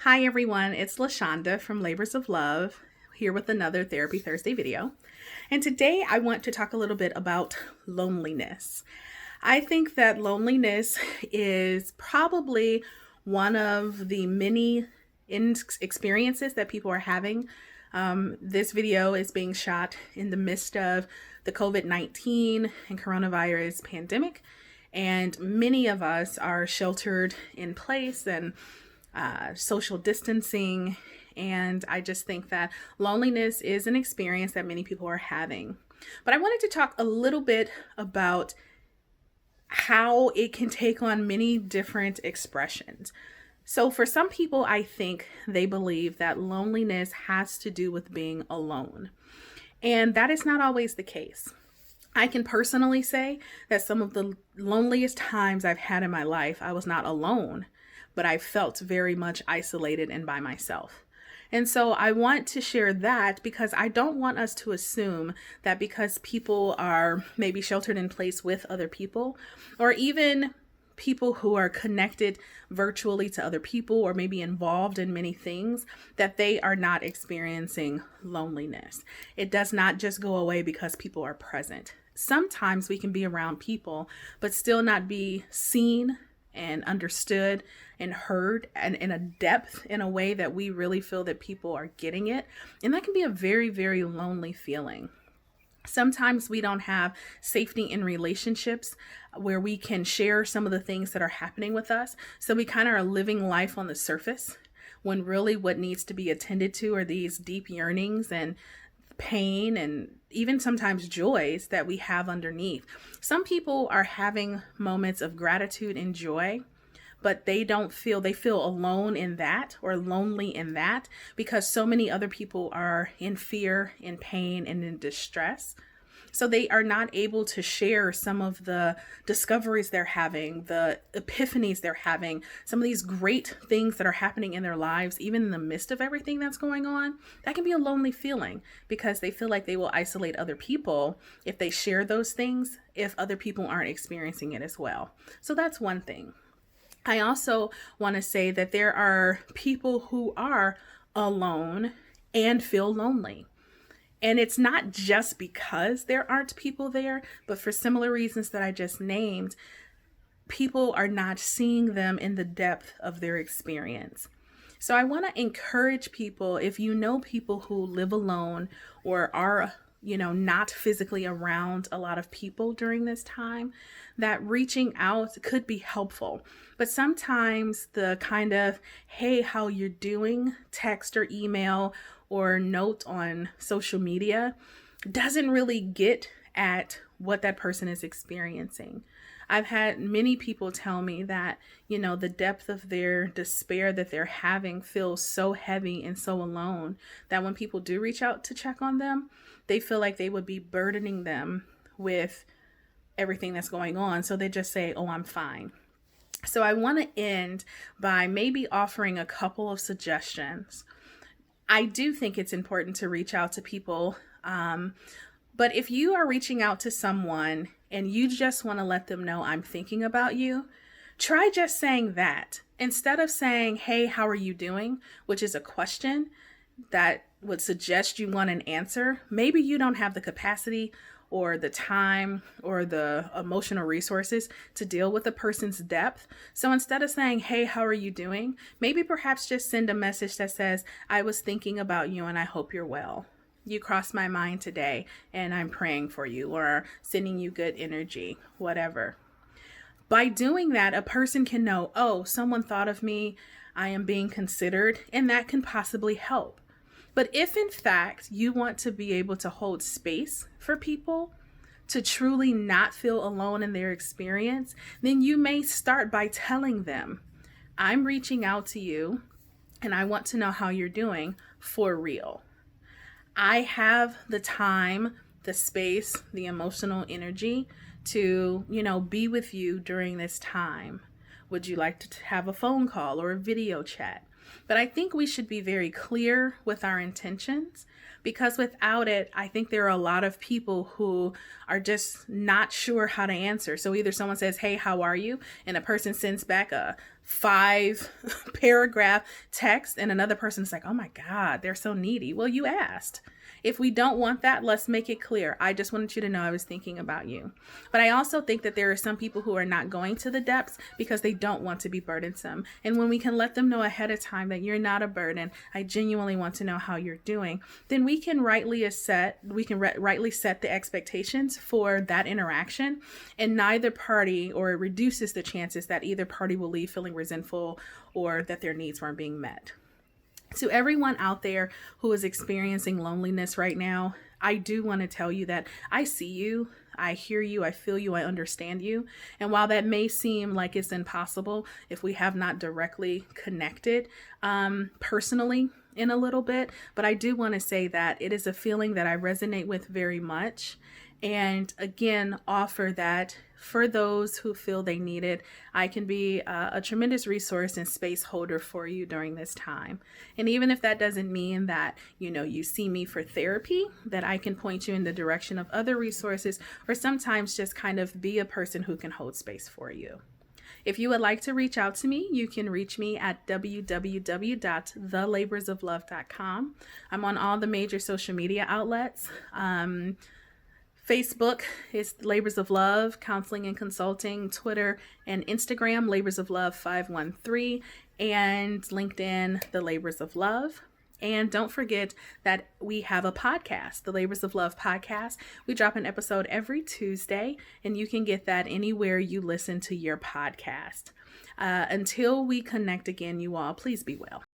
Hi everyone, it's LaShonda from Labors of Love here with another Therapy Thursday video. And today I want to talk a little bit about loneliness. I think that loneliness is probably one of the many experiences that people are having. This video is being shot in the midst of the COVID-19 and coronavirus pandemic, and many of us are sheltered in place and social distancing. And I just think that loneliness is an experience that many people are having. But I wanted to talk a little bit about how it can take on many different expressions. So for some people, I think they believe that loneliness has to do with being alone. And that is not always the case. I can personally say that some of the loneliest times I've had in my life, I was not alone, but I felt very much isolated and by myself. And so I want to share that because I don't want us to assume that because people are maybe sheltered in place with other people, or even people who are connected virtually to other people or maybe involved in many things, that they are not experiencing loneliness. It does not just go away because people are present. Sometimes we can be around people, but still not be seen and understood and heard and in a depth, in a way that we really feel that people are getting it. And that can be a very, very lonely feeling. Sometimes we don't have safety in relationships where we can share some of the things that are happening with us. So we kind of are living life on the surface when really what needs to be attended to are these deep yearnings and pain and even sometimes joys that we have underneath. Some people are having moments of gratitude and joy, but they feel alone in that or lonely in that because so many other people are in fear, in pain, and in distress. So they are not able to share some of the discoveries they're having, the epiphanies they're having, some of these great things that are happening in their lives, even in the midst of everything that's going on. That can be a lonely feeling because they feel like they will isolate other people if they share those things, if other people aren't experiencing it as well. So that's one thing. I also want to say that there are people who are alone and feel lonely. And it's not just because there aren't people there, but for similar reasons that I just named, people are not seeing them in the depth of their experience. So I want to encourage people, if you know people who live alone or are not physically around a lot of people during this time, that reaching out could be helpful. But sometimes the kind of, hey, how you're doing, text or email or note on social media doesn't really get at what that person is experiencing. I've had many people tell me that, the depth of their despair that they're having feels so heavy and so alone that when people do reach out to check on them, they feel like they would be burdening them with everything that's going on. So they just say, oh, I'm fine. So I want to end by maybe offering a couple of suggestions. I do think it's important to reach out to people. But if you are reaching out to someone and you just want to let them know I'm thinking about you, try just saying that. Instead of saying, hey, how are you doing? Which is a question that would suggest you want an answer. Maybe you don't have the capacity or the time or the emotional resources to deal with a person's depth. So instead of saying, hey, how are you doing? Maybe perhaps just send a message that says, I was thinking about you and I hope you're well. You crossed my mind today and I'm praying for you, or sending you good energy, whatever. By doing that, a person can know, oh, someone thought of me, I am being considered, and that can possibly help. But if in fact you want to be able to hold space for people to truly not feel alone in their experience, then you may start by telling them, I'm reaching out to you and I want to know how you're doing for real. I have the time, the space, the emotional energy to, be with you during this time. Would you like to have a phone call or a video chat? But I think we should be very clear with our intentions, because without it, I think there are a lot of people who are just not sure how to answer. So either someone says, "Hey, how are you?" and a person sends back a 5 paragraph text, and another person's like, "Oh my God, they're so needy." Well, you asked. If we don't want that, let's make it clear. I just wanted you to know I was thinking about you. But I also think that there are some people who are not going to the depths because they don't want to be burdensome. And when we can let them know ahead of time that you're not a burden, I genuinely want to know how you're doing, then we can rightly set the expectations for that interaction, and neither party, or it reduces the chances that either party will leave feeling resentful or that their needs weren't being met. To everyone out there who is experiencing loneliness right now, I do want to tell you that I see you, I hear you, I feel you, I understand you. And while that may seem like it's impossible if we have not directly connected personally in a little bit, but I do want to say that it is a feeling that I resonate with very much. And again, offer that for those who feel they need it. I can be a tremendous resource and space holder for you during this time. And even if that doesn't mean that, you see me for therapy, that I can point you in the direction of other resources, or sometimes just kind of be a person who can hold space for you. If you would like to reach out to me, you can reach me at www.thelaborsoflove.com. I'm on all the major social media outlets. Facebook is Labors of Love, Counseling and Consulting. Twitter and Instagram, Labors of Love 513, and LinkedIn, The Labors of Love. And don't forget that we have a podcast, the Labors of Love podcast. We drop an episode every Tuesday, and you can get that anywhere you listen to your podcast. Until we connect again, you all, please be well.